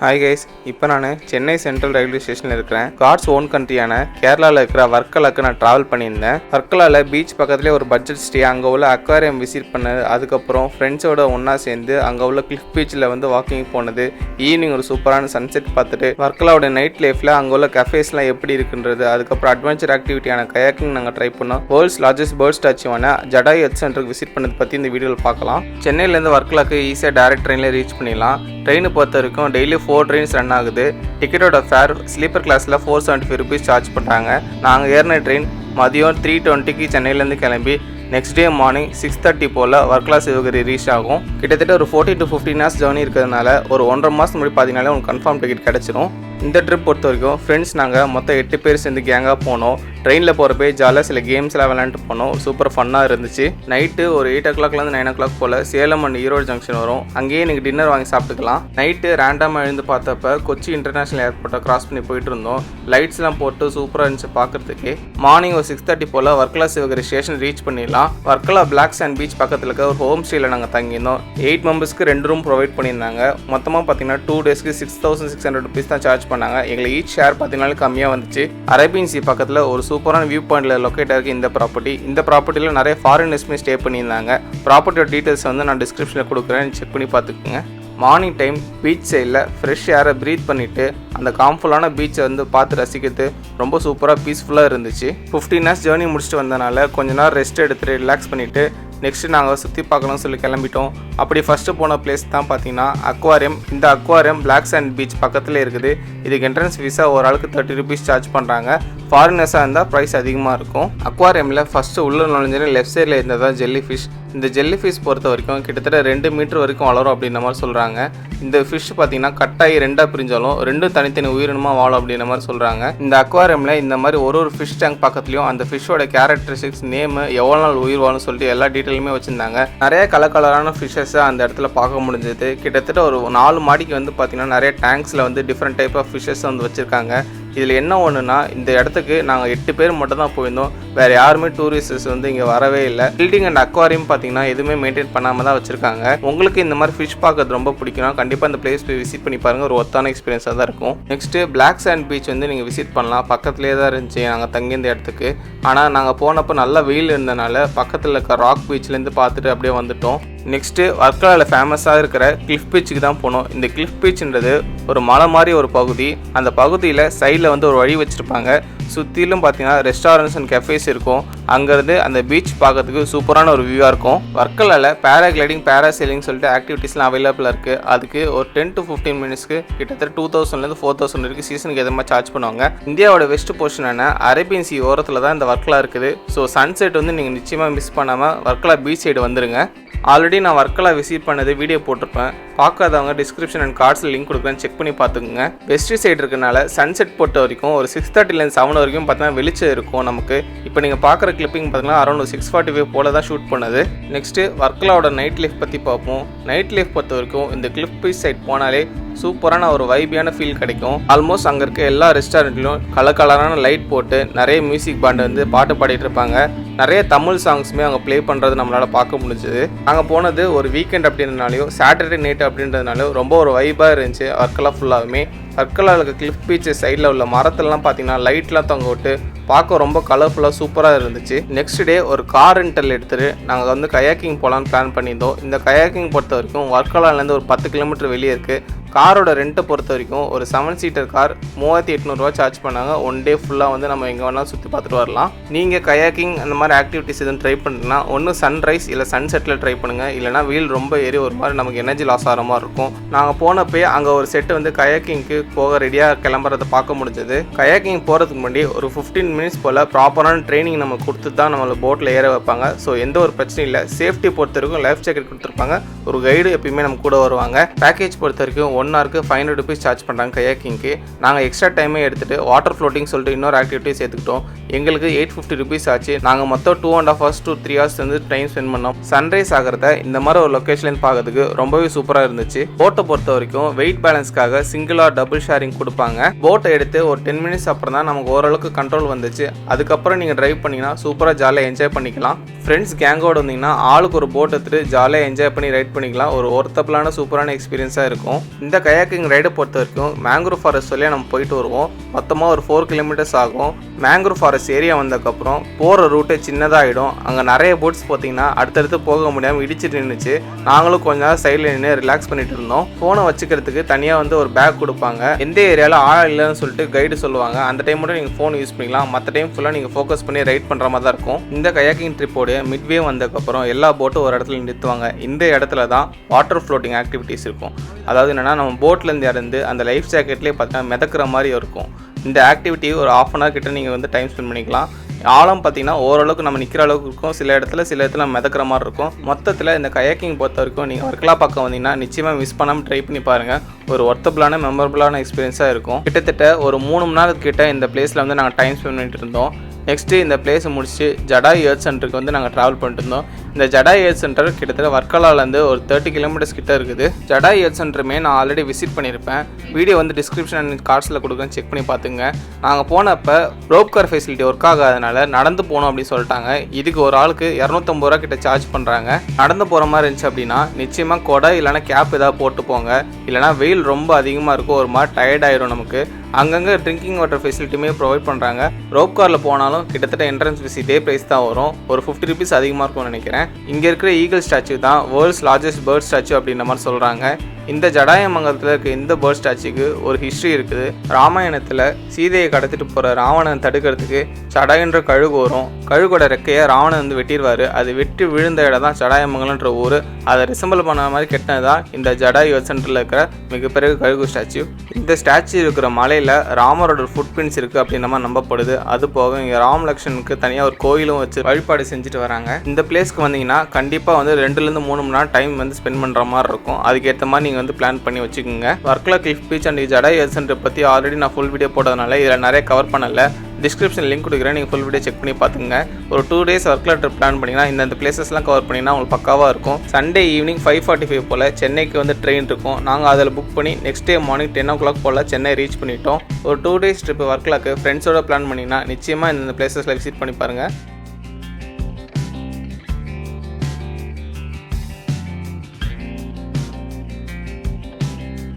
Hi guys, இப்போ நான் Chennai central railway ஸ்டேஷனில் இருக்கிறேன். காட்ஸ் ஓன் கண்ட்ரியான கேரளாவில் இருக்கிற வர்க்கலாக்கு நான் ட்ராவல் பண்ணியிருந்தேன். வர்க்கலாவில் பீச் பக்கத்துலேயே ஒரு பட்ஜெட் ஸ்டே, அங்கே உள்ள அக்வாரியம் விசிட் பண்ணது, அதுக்கப்புறம் ஃப்ரெண்ட்ஸோட ஒன்றா சேர்ந்து அங்கே உள்ள கிளிஃப் பீச்சில் வாக்கிங் போனது, ஈவினிங் ஒரு சூப்பரான சன்செட் பார்த்துட்டு வர்க்கலாவோட நைட் லைஃப்பில் அங்கே உள்ள கஃபேஸ்லாம் எப்படி இருக்குன்றது, அதுக்கப்புறம் அட்வென்ச்சர் ஆக்டிவிட்டியான கயாக்கிங் நாங்கள் ட்ரை பண்ணோம். வேர்ல்ட்ஸ் லார்ஜஸ்ட் பேர்ட் ஸ்டாச்சுவான ஜடாய் எர்த் சென்டருக்கு விசிட் பண்ணது பற்றி இந்த வீடியோவில் பார்க்கலாம். சென்னையிலேருந்து வர்க்கலாக்கு ஈஸியாக டைரக்ட் ட்ரெயினில் ரீச் பண்ணிடலாம். ட்ரெயினை பொறுத்த வரைக்கும் டெய்லி 4 ட்ரெயின்ஸ் ரன் ஆகுது. டிக்கெட்டோட ஃபேர் ஸ்லீப்பர் கிளாஸில் 475 rupees சார்ஜ் பண்ணுறாங்க. நாங்கள் ஏறின ட்ரெயின் மதியம் 3:20 சென்னையிலேருந்து கிளம்பி நெக்ஸ்ட் டே மார்னிங் 6:30 போல் வர்க்கலா சிவகிரி ரீச் ஆகும். கிட்டத்தட்ட ஒரு 14 to 15 hours ஜர்னி இருக்கிறதுனால ஒரு 1.5 மாதம் முன்னாடி பார்த்தீங்கனாலே உங்களுக்கு கன்ஃபார்ம் டிக்கெட் கிடச்சிரும். இந்த ட்ரிப் பொறுத்த வரைக்கும் ஃப்ரெண்ட்ஸ் நாங்கள் மொத்தம் 8 பேர் சேர்ந்து கேங்காக போனோம். ட்ரெயினில் போகிறப்ப ஜாலியாக சில கேம்ஸ்லாம் விளையாண்டு போனோம். சூப்பர் ஃபன்னாக இருந்துச்சு. நைட்டு ஒரு 8 o'clockலேருந்து 9 o'clock போல் சேலம் அண்ட் ஈரோடு ஜங்ஷன் வரும். அங்கேயே நீங்கள் டின்னர் வாங்கி சாப்பிட்டுக்கலாம். நைட்டு ரேண்டமாக எழுந்து பார்த்தப்ப கொச்சி இன்டர்நேஷனல் ஏர்போர்ட்டை கிராஸ் பண்ணி போயிட்டு இருந்தோம். லைட்ஸ்லாம் போட்டு சூப்பராக இருந்துச்சு பார்க்குறதுக்கு. மார்னிங் ஒரு 6:30 போல் வர்க்கலா சிவகிரி ஸ்டேஷன் ரீச் பண்ணிடலாம். வர்க்கலா பிளாக் சாண்ட் பீச் பக்கத்தில் இருக்க ஒரு ஹோம் ஸ்டேயில் நாங்கள் தங்கியிருந்தோம். 8 members 2 ரூம் ப்ரொவைட் பண்ணியிருந்தாங்க. மொத்தமாக பார்த்தீங்கன்னா 2 daysக்கு 6,600 rupees தான் சார்ஜ் பண்ணாங்க. எங்களுக்கு ஈச் ஷேர் பார்த்தீங்கன்னா கம்மியாக வந்துச்சு. அரேபியன் சி பக்கத்தில் ஒரு சூப்பரான வியூ பாயிண்டில் லொக்கேட் ஆகிருக்கு இந்த ப்ராப்பர்ட்டியில் நிறைய ஃபாரினர்ஸுமே ஸ்டே பண்ணியிருந்தாங்க. ப்ராப்பர்ட்டியோட டீட்டெயில்ஸ் நான் டிஸ்கிரிப்ஷனில் கொடுக்குறேன், செக் பண்ணி பார்த்துக்குங்க. மார்னிங் டைம் பீச் சைடில் ஃப்ரெஷ் ஏரை ப்ரீத் பண்ணிவிட்டு அந்த காம்ஃபுல்லான பீச்சை பார்த்து ரசிக்கிறது ரொம்ப சூப்பராக பீஸ்ஃபுல்லாக இருந்துச்சு. 15 hours ஜேர்னி முடிச்சுட்டு வந்தனால கொஞ்ச நேரம் ரெஸ்ட் எடுத்துகிட்டு ரிலாக்ஸ் பண்ணிவிட்டு நெக்ஸ்ட்டு நாங்கள் சுற்றி பார்க்கணும்னு சொல்லி கிளம்பிட்டோம். அப்படி ஃபஸ்ட்டு போன பிளேஸ் தான் பார்த்தீங்கன்னா அக்வாரியம். இந்த அக்வாரியம் பிளாக் சாண்ட் பீச் பக்கத்தில் இருக்குது. இதுக்கு என்ட்ரன்ஸ் ஃபீஸாக ஒரு ஆளுக்கு 30 rupees சார்ஜ் பண்ணுறாங்க. ஃபாரினர்ஸாக இருந்தால் ப்ரைஸ் அதிகமாக இருக்கும். அக்வாரியமில் ஃபஸ்ட்டு உள்ள நுழைஞ்சு லெஃப்ட் சைடில் இருந்தது தான் ஜெல்லி ஃபிஷ். இந்த ஜெல்லி ஃபிஷ் பொறுத்த வரைக்கும் கிட்டத்தட்ட 2 மீட்டர் வரைக்கும் வளரும் அப்படின்ற மாதிரி சொல்கிறாங்க. இந்த ஃபிஷ் பார்த்தீங்கன்னா கட்டாயி 2ஆக பிரிஞ்சாலும் 2 தனித்தனி உயிரினமாக வாழும் அப்படின்ற மாதிரி சொல்கிறாங்க. இந்த அக்வாரியமில் இந்த மாதிரி ஒரு ஃபிஷ் டேங்க் பக்கத்துலையும் அந்த ஃபிஷ்ஷோட கேரக்டரிஸ்டிக்ஸ், நேமு, எவ்வளோ நாள் உயிர் வாழும்னு சொல்லிட்டு எல்லா டீட்டெயிலுமே வச்சுருந்தாங்க. நிறைய கலரான ஃபிஷ்ஷஸை அந்த இடத்துல பார்க்க முடிஞ்சது. கிட்டத்தட்ட ஒரு 4 மாடிக்கு பார்த்தீங்கன்னா நிறைய டேங்க்ஸில் டிஃப்ரெண்ட் டைப் ஆஃப் ஃபிஷ்ஷஸ் வச்சுருக்காங்க. இதில் என்ன ஒன்றுனா, இந்த இடத்துக்கு நாங்கள் 8 பேர் மட்டும் தான் போயிருந்தோம். வேறு யாருமே டூரிஸ்டர்ஸ் இங்கே வரவே இல்லை. பில்டிங் அண்ட் அக்வாரியம் பார்த்தீங்கன்னா எதுவுமே மெயின்டைன் பண்ணாமல் தான் வச்சுருக்காங்க. உங்களுக்கு இந்த மாதிரி ஃபிஷ் பார்க்கறது ரொம்ப பிடிக்கும், கண்டிப்பாக இந்த பிளேஸ் போய் விசிட் பண்ணி பாருங்கள். ஒரு ஒத்தான எக்ஸ்பீரியன்ஸாக தான் இருக்கும். நெக்ஸ்ட்டு பிளாக் சாண்ட் பீச் நீங்கள் விசிட் பண்ணலாம். பக்கத்துலேயே தான் இருந்துச்சு நாங்கள் தங்கியிருந்த இடத்துக்கு. ஆனால் நாங்கள் போனப்போ நல்லா வெயில் இருந்தனால பக்கத்தில் இருக்க ராக் பீச்லேருந்து பார்த்துட்டு அப்படியே வந்துட்டோம். நெக்ஸ்ட்டு வர்க்கலாவில் ஃபேமஸாக இருக்கிற கிளிஃப் பீச்சுக்கு தான் போனோம். இந்த கிளிஃப் பீச்சுன்றது ஒரு மலை மாதிரி ஒரு பகுதி. அந்த பகுதியில் சைடில் ஒரு வழி வச்சுருப்பாங்க. சுற்றிலும் பார்த்தீங்கன்னா ரெஸ்டாரண்ட்ஸ் அண்ட் கஃபேஸ் இருக்கும். அங்கேருந்து அந்த பீச் பார்க்கறதுக்கு சூப்பரான ஒரு வியூவாக இருக்கும். வர்க்கலாவில் பேராகிளைடிங், பேராசைலிங் சொல்லிட்டு ஆக்டிவிட்டீஸ்லாம் அவைலபிளாக இருக்குது. அதுக்கு ஒரு 10 to 15 minutesக்கு கிட்டத்தட்ட 2000 4,000 இருக்குது. சீசனுக்கு எதமாக சார்ஜ் பண்ணுவாங்க. இந்தியாவோட வெஸ்ட் போர்ஷனான அரேபியன் சி ஓரத்தில் தான் இந்த வர்க்கலா இருக்குது. ஸோ சன்செட் நீங்கள் நிச்சயமாக மிஸ் பண்ணாமல் வர்க்கலா பீச் சைடு வந்துடுங்க. ஆல்ரெடி நான் வர்க்கலா விசிட் பண்ணது வீடியோ போட்டிருப்பேன். பார்க்காதவங்க டிஸ்கிரிப்ஷன் அண்ட் கார்ட்ஸில் லிங்க் கொடுக்குறேன், செக் பண்ணி பார்த்துக்குங்க. வெஸ்ட் சைடு இருக்கனால சன்செட் பொறுத்த வரைக்கும் ஒரு 6:30 7 வரைக்கும் பார்த்தீங்கன்னா வெளிச்சம் இருக்கும் நமக்கு. இப்போ நீங்கள் பார்க்குற கிளிப்பிங் பார்த்தீங்கன்னா அரௌண்ட் 6:45 போல தான் ஷூட் பண்ணது. நெக்ஸ்ட்டு வர்க்கலாவோட நைட் லைஃப் பற்றி பார்ப்போம். நைட் லைஃப் பொறுத்த வரைக்கும் இந்த கிளிப் பீச் சைட் போனாலே சூப்பரான ஒரு வைபியான ஃபீல் கிடைக்கும். ஆல்மோஸ்ட் அங்கே இருக்க எல்லா ரெஸ்டாரண்ட்லையும் கலரான லைட் போட்டு நிறைய மியூசிக் பேண்ட் பாட்டு பாடிட்டு இருப்பாங்க. நிறைய தமிழ் சாங்ஸுமே அவங்க ப்ளே பண்ணுறது நம்மளால் பார்க்க முடிஞ்சுது. நாங்கள் போனது ஒரு வீக்கெண்ட் அப்படின்றனாலையும் சாட்டர்டே நைட் அப்படின்றதுனாலையும் ரொம்ப ஒரு வைபாக இருந்துச்சு வர்க்கலா ஃபுல்லாகவுமே. வர்க்கலாவில் இருக்க கிளிஃப் பீச் சைடில் உள்ள மரத்துலலாம் பார்த்தீங்கன்னா லைட்லாம் தொங்க விட்டு பார்க்க ரொம்ப கலர்ஃபுல்லாக சூப்பராக இருந்துச்சு. நெக்ஸ்ட் டே ஒரு கார் ரெண்டல் எடுத்துகிட்டு நாங்கள் கயாக்கிங் போகலான்னு பிளான் பண்ணியிருந்தோம். இந்த கயாக்கிங் பொறுத்த வரைக்கும் வர்க்கலாலேருந்து ஒரு 10 kilometer வெளியே இருக்குது. காரோட ரெண்ட்டை பொறுத்த வரைக்கும் ஒரு 7 seater கார் 3800 சார்ஜ் பண்ணாங்க. 1 day ஃபுல்லாக நம்ம எங்கே வேணாலும் சுற்றி பார்த்துட்டு வரலாம். நீங்கள் கயாக்கிங் அந்த மாதிரி ஆக்டிவிட்டிஸ் எதுவும் ட்ரை பண்ணுறீங்கன்னா ஒன்று சன்ரைஸ் இல்லை சன்செட்டில் ட்ரை பண்ணுங்கள். இல்லைனா வீல் ரொம்ப ஏறி ஒரு மாதிரி நமக்கு எனர்ஜி லாஸ் ஆகிற மாதிரி இருக்கும். நாங்கள் போனப்போ அங்கே ஒரு செட்டு கயாக்கிங்க்கு போக ரெடியாக கிளம்புறதை பார்க்க முடிஞ்சது. கயாக்கிங் போகிறதுக்கு முன்னாடி ஒரு 15 minutes போல் ப்ராப்பரான ட்ரைனிங் நம்ம கொடுத்து தான் நம்மளை போட்டில் ஏற வைப்பாங்க. ஸோ எந்த ஒரு பிரச்சனையும் இல்லை. சேஃப்டி பொறுத்த வரைக்கும் லைஃப் ஜாக்கெட் கொடுத்துருப்பாங்க. ஒரு கைடு எப்பயுமே நம்ம கூட வருவாங்க. பேக்கேஜ் பொறுத்த வரைக்கும் 1 hourக்கு 500 rupees சார்ஜ் பண்ணுறாங்க கயாக்கிங்க்கு. நாங்கள் எக்ஸ்ட்ரா டைமே எடுத்துகிட்டு வாட்டர் ஃப்ளோட்டிங் சொல்லிட்டு இன்னொரு ஆக்டிவிட்டிஸ் எடுத்துக்கிட்டோம். எங்களுக்கு 850 rupees ஆச்சு. நாங்கள் மொத்தம் 2.5 hours to 3 hours time spend பண்ணோம். சன்ரைஸ் ஆகிறத இந்த மாதிரி ஒரு லொக்கேஷன் பார்க்கறதுக்கு ரொம்பவே சூப்பராக இருந்துச்சு. போட்டை பொறுத்த வரைக்கும் வெயிட் பேலன்ஸ்க்காக சிங்கிள் ஆர் டபுள் ஷேரிங் கொடுப்பாங்க. போட்டை எடுத்து ஒரு 10 minutes அப்புறம் தான் நமக்கு ஓரளவுக்கு கண்ட்ரோல் வந்துச்சு. அதுக்கப்புறம் நீங்கள் ட்ரைவ் பண்ணிங்கன்னா சூப்பராக ஜாலியாக என்ஜாய் பண்ணிக்கலாம். ஃப்ரெண்ட்ஸ் கேங்கோடு வந்தீங்கன்னா ஆளுக்கு ஒரு போட் எடுத்துகிட்டு ஜாலியாக என்ஜாய் பண்ணி ரைட் பண்ணிக்கலாம். ஒரு ஒர்த்தபிளான சூப்பரான எக்ஸ்பீரியன்ஸாக இருக்கும். இந்த கயாக்கிங் ரைடை பொறுத்த வரைக்கும் மேங்க்ரோவ் ஃபாரஸ்ட் வழியாக நம்ம போயிட்டு வருவோம். மொத்தமாக ஒரு 4 கிலோமீட்டர்ஸ் ஆகும். மேங்க்ரோவ் ஃபாரஸ்ட் ஏரியா வந்ததுக்கப்புறம் போகிற ரூட்டே சின்னதாகிடும். அங்கே நிறைய போட்ஸ் பார்த்தீங்கன்னா அடுத்தடுத்து போக முடியாமல் இடிச்சிட்டு நின்றுச்சு. நாங்களும் கொஞ்ச நேரம் சைடில் நின்று ரிலாக்ஸ் பண்ணிட்டு இருந்தோம். ஃபோனை வச்சுக்கிறதுக்கு தனியாக ஒரு பேக் கொடுப்பாங்க. எந்த ஏரியாவில் ஆழம் இல்லைன்னு சொல்லிட்டு கைடு சொல்லுவாங்க. அந்த டைம் மட்டும் நீங்கள் ஃபோன் யூஸ் பண்ணிக்கலாம். மற்ற டைம் ஃபுல்லாக நீங்கள் ஃபோக்கஸ் பண்ணி ரைட் பண்ணுற மாதிரி தான் இருக்கும். இந்த கயாக்கிங் ட்ரிப்போட மிட்வே வந்ததுக்கப்புறம் எல்லா போட்டும் ஒரு இடத்துல நிறுத்துவாங்க. இந்த இடத்துல தான் வாட்டர் ஃப்ளோட்டிங் ஆக்டிவிட்டீஸ் இருக்கும். அதாவது என்னென்னா நம்ம போட்லேருந்து இறந்து அந்த லைஃப் ஜாக்கெட்லேயே பார்த்தீங்கன்னா மிதக்கிற மாதிரி இருக்கும். இந்த ஆக்டிவிட்டி ஒரு 1/2 அன் ஹவர் கிட்ட நீங்கள் டைம் ஸ்பெண்ட் பண்ணிக்கலாம். ஆழம் பார்த்தீங்கன்னா ஓரளவுக்கு நம்ம நிற்கிற அளவுக்கு இருக்கும். சில இடத்துல மிதக்கிற மாதிரி இருக்கும். மொத்தத்தில் இந்த கயாக்கிங் பொறுத்த வரைக்கும் நீங்கள் வர்க்கலா பக்கம் வந்தீங்கன்னா நிச்சயமாக மிஸ் பண்ணாமல் ட்ரை பண்ணி பாருங்கள். ஒரு ஒர்த்தபிளான மெமரபிளான எக்ஸ்பீரியன்ஸாக இருக்கும். கிட்டத்தட்ட ஒரு 3 மணி நேரத்துக்கிட்ட இந்த பிளேஸில் நாங்கள் டைம் ஸ்பெண்ட் பண்ணிட்டு இருந்தோம். நெக்ஸ்ட்டு இந்த பிளேஸை முடிச்சு ஜடாய் எர்த் சென்டருக்கு நாங்கள் ட்ராவல் பண்ணிட்டு இருந்தோம். இந்த ஜடாய் எர்த் சென்டர் கிட்டத்தட்ட வர்க்கலாலேருந்து ஒரு 30 கிலோமீட்டர்ஸ் கிட்ட இருக்குது. ஜடாய் எர்த் சென்டருமே நான் ஆல்ரெடி விசிட் பண்ணியிருப்பேன். வீடியோ டிஸ்கிரிப்ஷன் அண்ட் கார்ட்ஸில் கொடுக்குறேன், செக் பண்ணி பார்த்துங்க. நாங்கள் போனப்போ ரோப் கார் ஃபெசிலிட்டி ஒர்க் ஆகாதனால நடந்து போகணும் அப்படின்னு சொல்லிட்டாங்க. இதுக்கு ஒரு ஆளுக்கு 250 ரூபா கிட்ட சார்ஜ் பண்ணுறாங்க. நடந்து போகிற மாதிரி இருந்துச்சு அப்படின்னா நிச்சயமாக கொடை இல்லைனா கேப் ஏதாவது போட்டு போங்க. இல்லைனா வெயில் ரொம்ப அதிகமாக இருக்கும், ஒரு மாதிரி டயர்ட் ஆயிரும் நமக்கு. அங்கங்கே ட்ரிங்கிங் வாட்டர் ஃபெசிலிட்டியுமே ப்ரொவைட் பண்ணுறாங்க. ரோப் காரில் போனாலும் கிட்டத்தட்ட என்ட்ரன்ஸ் ஃபீஸ் இதே ப்ரைஸ் தான் வரும். ஒரு 50 rupees அதிகமாக இருக்கும்னு நினைக்கிறேன். இங்கே இருக்கிற ஈகிள் ஸ்டாச்சு தான் வேர்ல்ட்ஸ் லார்ஜஸ்ட் பேர்ட் ஸ்டாச்சு அப்படின்ற மாதிரி சொல்கிறாங்க. இந்த ஜடாயமங்கலத்தில் இருக்க இந்த பேர்ட் ஸ்டாச்சுக்கு ஒரு ஹிஸ்ட்ரி இருக்குது. ராமாயணத்தில் சீதையை கடத்திட்டு போகிற ராவணன் தடுக்கிறதுக்கு சடாயன்ற கழுகு வரும். கழுகோட ரெக்கையை ராவணன் வெட்டிடுவார். அது வெட்டி விழுந்த இடம் தான் ஜடாயமங்கலன்ற ஊர். அதை ரிசம்பிள் பண்ண மாதிரி கெட்டினது தான் இந்த ஜடாய் எர்த் சென்டரில் இருக்கிற மிகப்பெரிய கழுகு ஸ்டாச்சு. இந்த ஸ்டாச்சு இருக்கிற மலையில் ராமரோட ஃபுட் பிரிண்ட்ஸ் இருக்குது அப்படின்ற மாதிரி நம்பப்படுது. அது போக இங்கே ராம் லக்ஷ்மணுக்கு தனியாக ஒரு கோயிலும் வச்சு வழிபாடு செஞ்சுட்டு வராங்க. இந்த பிளேஸ்க்கு வந்தீங்கன்னா கண்டிப்பாக 2லேருந்து 3 மணி நேரம் டைம் ஸ்பெண்ட் பண்ணுற மாதிரி இருக்கும். அதுக்கேற்ற மாதிரி நீங்கள் பிளான் பண்ணி வச்சுக்கோங்க. Varkala cliff beach and Jatayu earth centre பற்றி ஆல்ரெடி நான் ஃபுல் வீடியோ போட்டதுனால இதில் நிறைய கவர் பண்ணல. டிஸ்கிரிப்ஷன் லிங்க் கொடுக்குறேன், நீங்கள் ஃபுல் வீடியோ செக் பண்ணி பார்த்துங்க. ஒரு 2 days வர்க்கலா ட்ரிப் பிளான் பண்ணிங்கன்னா இந்த பிளேசஸ்லாம் கவர் பண்ணிங்கன்னா உங்களுக்கு பக்காவாக இருக்கும். சண்டே ஈவினிங் 5:45 போல் சென்னைக்கு ட்ரெயின் இருக்கும். நாங்கள் அதில் புக் பண்ணி நெக்ஸ்ட் டே மார்னிங் 10 o'clock போல் சென்னை ரீச் பண்ணிட்டோம். ஒரு 2 days ட்ரிப் வர்க்கலாக்கு ஃப்ரெண்ட்ஸோட பிளான் பண்ணிங்கன்னா நிச்சயமாக இந்த பிளேசஸில் விசிட் பண்ணி பாருங்கள்.